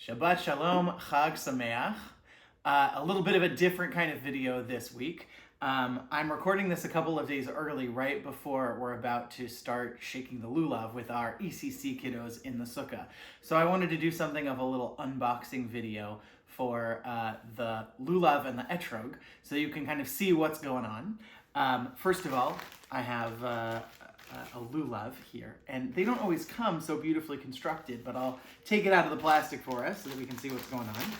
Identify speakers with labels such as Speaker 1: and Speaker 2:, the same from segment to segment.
Speaker 1: Shabbat Shalom, Chag Sameach. A little bit of a different kind of video this week. I'm recording this a couple of days early, right before we're about to start shaking the lulav with our ECC kiddos in the sukkah. So I wanted to do something of a little unboxing video for the lulav and the etrog, so you can kind of see what's going on. First of all, I have a lulav here, and they don't always come so beautifully constructed, but I'll take it out of the plastic for us so that we can see what's going on.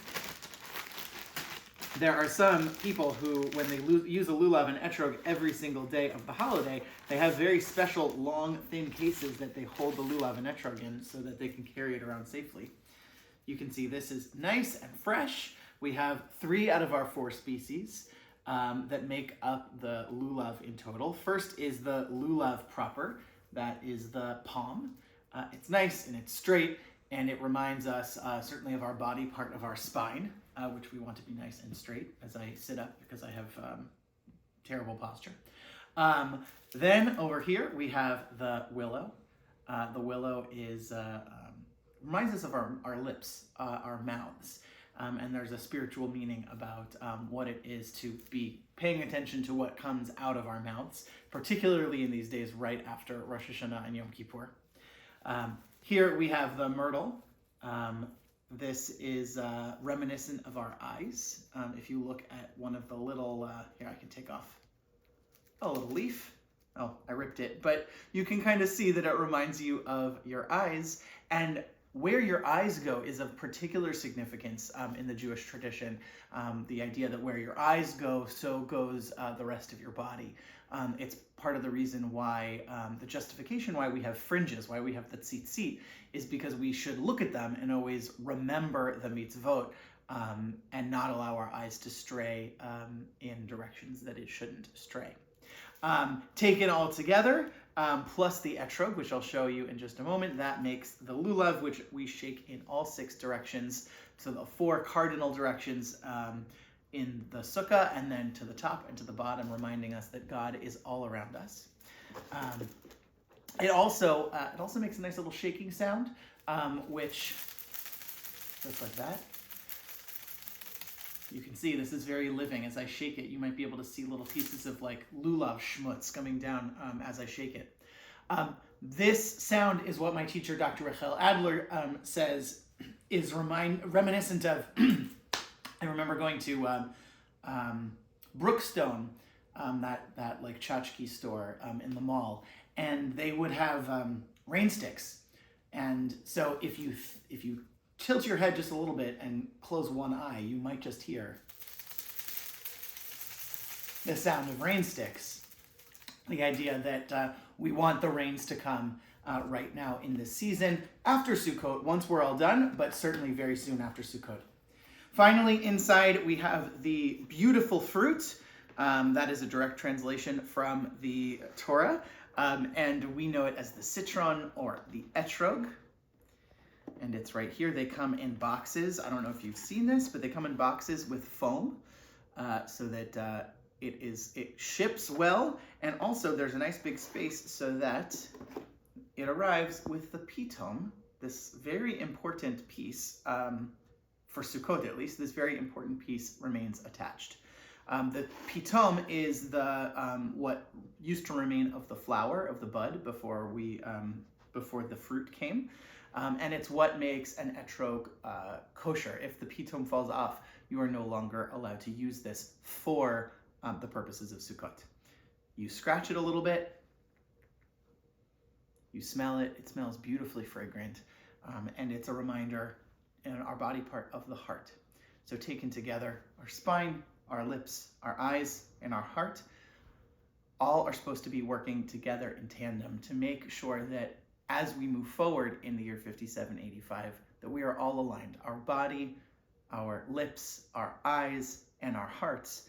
Speaker 1: There are some people who, when they use a lulav and etrog every single day of the holiday, they have very special long, thin cases that they hold the lulav and etrog in so that they can carry it around safely. You can see this is nice and fresh. We have 3 out of our 4 species that make up the lulav in total. First is the lulav proper. That is the palm. It's nice and it's straight, and it reminds us certainly of our body part of our spine, which we want to be nice and straight as I sit up because I have terrible posture. Then over here we have the willow. The willow is reminds us of our lips, our mouths. And there's a spiritual meaning about what it is to be paying attention to what comes out of our mouths, particularly in these days right after Rosh Hashanah and Yom Kippur. Here we have the myrtle. This is reminiscent of our eyes. If you look at one of the little, here I can take off a little leaf. Oh, I ripped it. But you can kind of see that it reminds you of your eyes, and where your eyes go is of particular significance in the Jewish tradition. The idea that where your eyes go, so goes the rest of your body. It's part of the reason why, the justification why we have fringes, why we have the tzitzit, is because we should look at them and always remember the mitzvot and not allow our eyes to stray in directions that it shouldn't stray. Taken all together, plus the etrog, which I'll show you in just a moment, that makes the lulav, which we shake in all 6 directions, so the 4 cardinal directions in the sukkah, and then to the top and to the bottom, reminding us that God is all around us. It also makes a nice little shaking sound, which just like that. You can see this is very living. As I shake it, you might be able to see little pieces of like lulav schmutz coming down as I shake it. This sound is what my teacher, Dr. Rachel Adler, says is reminiscent of, I remember going to Brookstone, that like tchotchke store in the mall, and they would have rain sticks. And so if you tilt your head just a little bit and close one eye, you might just hear the sound of rain sticks. The idea that we want the rains to come right now in this season, after Sukkot, once we're all done, but certainly very soon after Sukkot. Finally, inside we have the beautiful fruit. That is a direct translation from the Torah, and we know it as the citron or the etrog. And it's right here. They come in boxes. I don't know if you've seen this, but they come in boxes with foam so that it ships well. And also there's a nice big space so that it arrives with the pitom, this very important piece, for Sukkot at least, this very important piece remains attached. The pitom is the what used to remain of the flower, of the bud, before the fruit came. And it's what makes an etrog kosher. If the pitom falls off, you are no longer allowed to use this for the purposes of Sukkot. You scratch it a little bit, you smell it, it smells beautifully fragrant, and it's a reminder in our body part of the heart. So taken together, our spine, our lips, our eyes, and our heart, all are supposed to be working together in tandem to make sure that as we move forward in the year 5785, that we are all aligned. Our body, our lips, our eyes, and our hearts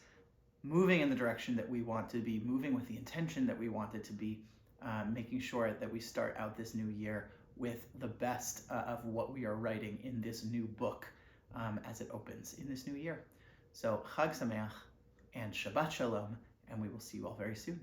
Speaker 1: moving in the direction that we want to be, moving with the intention that we want it to be, making sure that we start out this new year with the best of what we are writing in this new book as it opens in this new year. So Chag Sameach and Shabbat Shalom, and we will see you all very soon.